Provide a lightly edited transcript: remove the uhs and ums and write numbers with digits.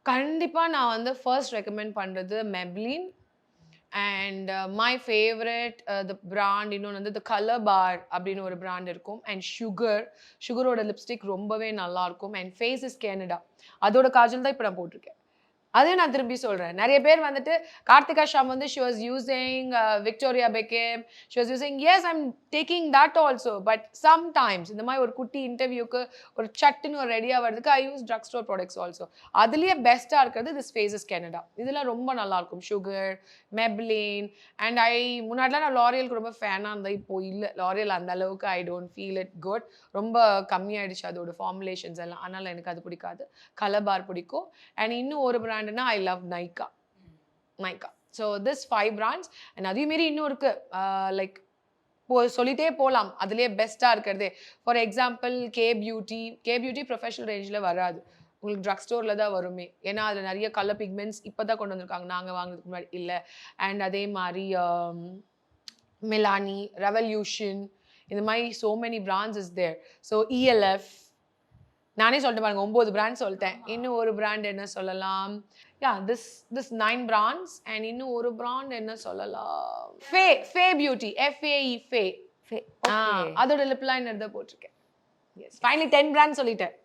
கண்டிப்பா நான் வந்து ஃபர்ஸ்ட் ரெக்கமெண்ட் பண்றது Maybelline and my favourite the brand இன்னொன்று வந்து த கலர் பார் அப்படின்னு ஒரு பிராண்ட் இருக்கும் அண்ட் சுகரோட லிப்ஸ்டிக் ரொம்பவே நல்லா இருக்கும் அண்ட் ஃபேஸ் இஸ் கேனடா அதோட காஜல் தான் இப்போ நான் போட்டிருக்கேன். அதே நான் திரும்பி சொல்றேன். நெறைய பேர் வந்துட்டு கார்த்திகா ஷாம் வந்து she was using Victoria Beckham. She was using yes I am taking that also. But sometimes இந்த மாதிரி ஒரு குட்டி இன்டர்வியூக்கு ஒரு சட்டுன்னு ஒரு ரெடியா வரதுக்கு I use drug store products also. அதுலயே பெஸ்ட்டா இருக்கிறது திஸ் ஃபேஸஸ் கனடா. இதெல்லாம் ரொம்ப நல்லா இருக்கும். சுகர், மெப்ளின் அண்ட் முன்னாடிலாம் நான் லாரியலுக்கு ரொம்ப ஃபேனா இருந்தேன். இப்போ இல்ல. லாரியல் அந்த அளவுக்கு I don't feel it good. ரொம்ப கம்மியாயிடுச்சு அதோட ஃபார்முலேஷன்ஸ் எல்லாம். அதனால எனக்கு அது பிடிக்காது. கலர் பார் பிடிக்கும். அண்ட் இன்னும் ஒரு brand I love Nykaa. So this 5 brands and அதே மாதிரி இன்னும் இருக்கு லைக் சொல்லிட்டே போலாம். அதுலயே பெஸ்டா இருக்கிறதே for example K beauty professional ரேஞ்சில் வராது. உங்களுக்கு ட்ரக் ஸ்டோரில் தான் வருமே. ஏன்னா அதில் நிறைய கலர் பிக்மெண்ட்ஸ் இப்போ தான் கொண்டு வந்திருக்காங்க. நாங்கள் வாங்கினதுக்கு முன்னாடி இல்லை. அண்ட் அதே மாதிரி மிலானி, ரெவல்யூஷன் இந்த மாதிரி so many brands is there. So ELF நானே சொல்லிட்டு பாருங்க 9 பிராண்ட் சொல்லிட்டேன். இன்னும் ஒரு பிராண்ட் என்ன சொல்லலாம்? திஸ் 9 பிராண்ட்ஸ் அண்ட் இன்னும் ஒரு பிராண்ட் என்ன சொல்லலாம்? ஃபே பியூட்டி FAE ஃபே. அதோட லிப் லைனர் தான் போட்டிருக்கேன். எஸ் ஃபைனலி 10 பிராண்ட் சொல்லிட்டேன்.